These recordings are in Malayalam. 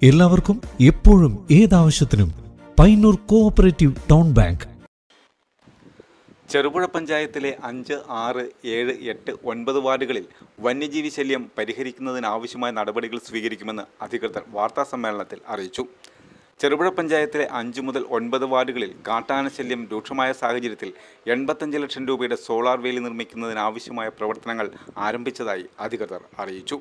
എല്ലാവർക്കും എപ്പോഴും ഏതാവശ്യത്തിനും Payyanur cooperative town bank. Cherupuzha പഞ്ചായത്തിലെ 5, 6, 7, 8, 9 വാർഡുകളിൽ വന്യജീവി ശല്യം പരിഹരിക്കുന്നതിനാവശ്യമായ നടപടികൾ സ്വീകരിക്കുമെന്ന് അധികൃതർ വാർത്താസമ്മേളനത്തിൽ അറിയിച്ചു. ചെറുപുഴ പഞ്ചായത്തിലെ 5 മുതൽ 9 വാർഡുകളിൽ കാട്ടാന ശല്യം രൂക്ഷമായ സാഹചര്യത്തിൽ 85 ലക്ഷം രൂപയുടെ സോളാർ വേലി നിർമ്മിക്കുന്നതിനാവശ്യമായ പ്രവർത്തനങ്ങൾ ആരംഭിച്ചതായി അധികൃതർ അറിയിച്ചു.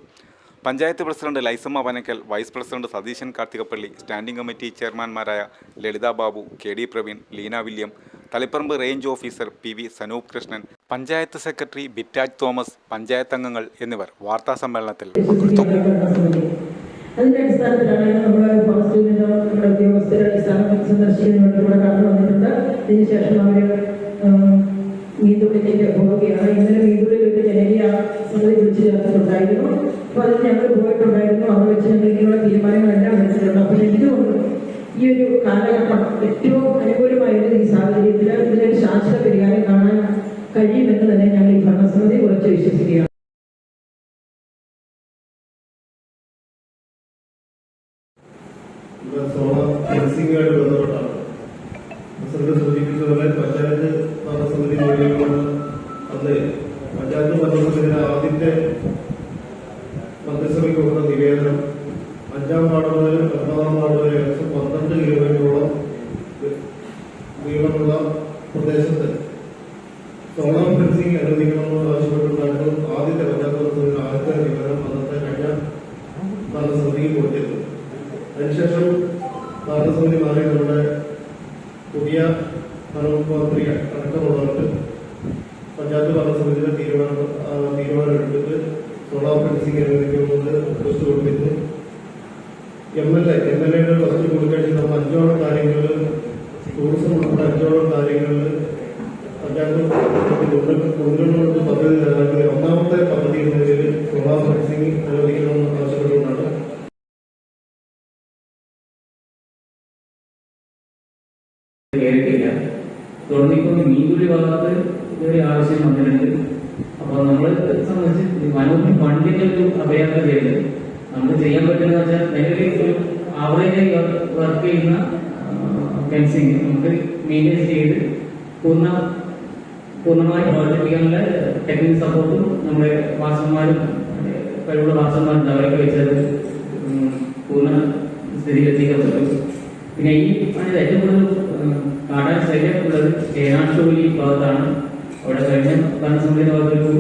Panchayat president Laisamma Vanakkal, vice president Satheesan Karthikappally, standing committee ചെയർമാൻമാരായ Lalitha Babu, KD Praveen, Leena William, Taliparamba range officer PV Sanoop Krishnan, panchayat secretary Bitaj Thomas, panchayat അംഗങ്ങൾ എന്നിവർ വാർത്താസമ്മേളനത്തിൽ പങ്കെടുത്തു. അതിന്റെ അടിസ്ഥാനത്തിലാണ് നമ്മുടെ ഫോറസ്റ്റിൽ നിന്ന് നമ്മുടെ ഉദ്യോഗസ്ഥരെ സന്ദർശിക്കുന്നതിന് വേണ്ടി ഇവിടെ കടന്നു വന്നിട്ടുണ്ട്. ഇതിനുശേഷം അവർ മീതുള്ളിലേക്ക് പോവുകയാണ്. ഇന്നലെ മീതുള്ളിൽ ഒരു ജനകീയ സമിതി വിളിച്ചു ചേർത്തിട്ടുണ്ടായിരുന്നു. അപ്പോൾ അതിന് ഞങ്ങൾ പോയിട്ടുണ്ടായിരുന്നു. അവിടെ വെച്ച് ഞങ്ങൾ തീരുമാനങ്ങളെല്ലാം എടുത്തിട്ടുണ്ട്. അപ്പോൾ എന്തുകൊണ്ട് ഈ ഒരു കാലഘട്ടം ഏറ്റവും അനുകൂലമായിരുന്നു ഈ സാഹചര്യത്തിൽ ഇതിനൊരു ശാശ്വത പരിഹാരം കാണാൻ കഴിയുമെന്ന് തന്നെ ഞങ്ങൾ ഈ ഭരണസമിതി കുറച്ച് വിശ്വസിക്കുകയാണ്. സോളാർ ഫെൻസിംഗുമായിട്ട് ബന്ധപ്പെട്ടാണ് പ്രസിഡന്റ് സൂചിപ്പിച്ചതുപോലെ പഞ്ചായത്ത് ഭരണസമിതി വഴിയാണ് അന്ന് പഞ്ചായത്ത് ഭരണസമിതിയുടെ ആദ്യത്തെ മന്ത്രിസഭയ്ക്ക് കൊടുത്ത നിവേദനം 5-ാം വാർഡ് മുതൽ 9-ാം വാർഡ് വരെ ഏകദേശം 12 കിലോമീറ്ററോളം നീളമുള്ള പ്രദേശത്ത് സോളാർ ഫെൻസിംഗ് അനുവദിക്കണമെന്ന് ആവശ്യപ്പെട്ടുണ്ടായിരുന്നു. ആദ്യത്തെ പഞ്ചായത്ത് ഭരണസമിതിയുടെ ആദ്യത്തെ നിവേദനം അന്നത്തെ കഴിഞ്ഞ ഭരണസമിതിക്ക് കൊടുത്തിരുന്നു. അതിനുശേഷം ഭരണസമിതി മാറി നമ്മുടെ പുതിയ ഭരണമന്ത്രി അടക്കമുള്ളവർക്ക് പഞ്ചായത്ത് ഭരണസമിതിയുടെ തീരുമാനം എടുത്തിട്ട് സോളാർ ഫെൻസിംഗ് അനുവദിക്കുന്നത് റിക്വസ്റ്റ് കൊടുത്തിരുന്നു. MLA ഫസ്റ്റ് കൊടുക്കഴിഞ്ഞ് നമ്മൾ 5ഓളം കാര്യങ്ങളിൽ ടൂറിസം ഉൾപ്പെടെ 5ഓളം കാര്യങ്ങളിൽ പഞ്ചായത്ത് മുൻഗണന പദ്ധതി തയ്യാറാക്കി 1ാമത്തെ പദ്ധതി എന്ന നിലയിൽ സോളാർ ഫെൻസിംഗ് അനുവദിക്കണമെന്ന് ആവശ്യപ്പെട്ടുകൊണ്ടാണ് കേറിയിട്ടില്ല. തുടർന്നിപ്പോൾ മീൻതുള്ളി ഭാഗത്ത് ഒരു ആവശ്യം വന്നിട്ടുണ്ട്. അപ്പോൾ നമ്മൾ സംബന്ധിച്ച് വനവും ഫണ്ടിന്റെ ഒരു അഭയാർത്ഥന ചെയ്ത് നമുക്ക് ചെയ്യാൻ പറ്റുന്ന വെച്ചാൽ നിലവിൽ ഒരു ആവറേജ് വർക്ക് ചെയ്യുന്ന ഫെൻസിങ് നമുക്ക് മെയിൻറ്റെയിൻ ചെയ്ത് പൂർണ്ണമായി പ്രവർത്തിപ്പിക്കാനുള്ള ടെക്നിക്കൽ സപ്പോർട്ടും നമ്മുടെ വാസന്മാരും കഴിവുള്ള വാസന്മാരും അവരൊക്കെ വെച്ചത് പൂർണ്ണ സ്ഥിരീകരിക്കാൻ പറ്റും. പിന്നെ ഈ ഏറ്റവും കൂടുതൽ കാടാൻ ശല്യമുള്ളത് ചേനാശോലി ഭാഗത്താണ്. അവിടെ കഴിഞ്ഞ ഭരണസമിതിയുടെ ഭാഗത്തൊരു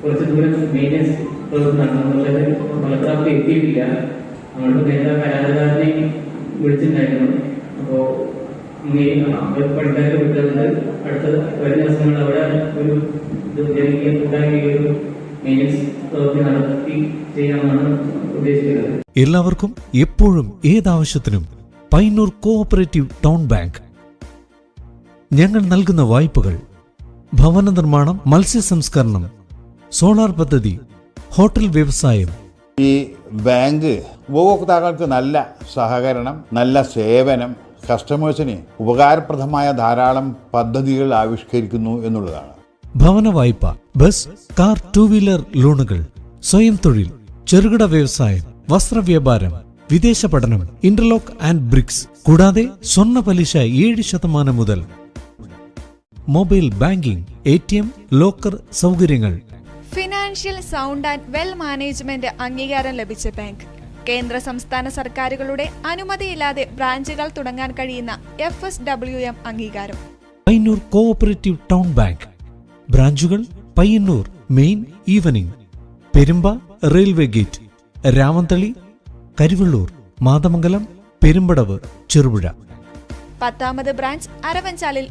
കുറച്ച് ദൂരം മെയിൻ്റെനൻസ് പ്രവർത്തനം നടന്നു. പക്ഷേ കളക്ടറാർക്ക് എത്തിയിട്ടില്ല. നമ്മളുടെ നേരത്തെ കരാറുകാരനെ വിളിച്ചിട്ടുണ്ടായിരുന്നു. അപ്പോൾ പണിക്കാരെ വിട്ടതുകൊണ്ട് അടുത്ത വരുന്ന ദിവസങ്ങളിൽ അവിടെ ഒരു ജനകീയ കൂട്ടായ്മ ഒരു മെയിൻ്റെനൻസ് പ്രവൃത്തി നടത്തി ചെയ്യാമെന്നാണ് ഉദ്ദേശിക്കുന്നത്. എല്ലാവർക്കും എപ്പോഴും ഏതാവശ്യത്തിനും പയ്യന്നൂർ കോഓപ്പറേറ്റീവ് ടൗൺ ബാങ്ക്. ഞങ്ങൾ നൽകുന്ന വായ്പകൾ ഭവന നിർമ്മാണം, മത്സ്യ സംസ്കരണം, സോളാർ പദ്ധതി, ഹോട്ടൽ വ്യവസായം. ഈ ബാങ്ക് ഉപഭോക്താക്കൾക്ക് നല്ല സഹകരണം, നല്ല സേവനം, കസ്റ്റമേഴ്സിന് ഉപകാരപ്രദമായ ധാരാളം പദ്ധതികൾ ആവിഷ്കരിക്കുന്നു എന്നുള്ളതാണ്. ഭവന വായ്പ, ബസ്, കാർ, 2 വീലർ ലോണുകൾ, സ്വയം തൊഴിൽ, ചെറുകിട വ്യവസായം, വസ്ത്രവ്യാപാരം, വിദേശ പഠനം, ഇന്റർലോക്ക് ആൻഡ് ബ്രിക്സ്, കൂടാതെ സ്വർണ്ണ പലിശ 7% മുതൽ. മൊബൈൽ ബാങ്കിംഗ്, ATM, ലോക്കർ സൗകര്യങ്ങൾ. Financial sound and well management അംഗീകാരം ലഭിച്ച ബാങ്ക്. കേന്ദ്ര സംസ്ഥാന സർക്കാരുകളുടെ അനുമതിയില്ലാതെ ബ്രാഞ്ചുകൾ തുടങ്ങാൻ കഴിയുന്ന FSWM അംഗീകാരം. Payyanur cooperative town bank. ബ്രാഞ്ചുകൾ Payyanur main evening, Perumba railway gate, Ramanthali, Karivellur, Mathamangalam, Perumbadavu, Cherupuzha. 10ാമത് ബ്രാഞ്ച് അരവഞ്ചാലിൽ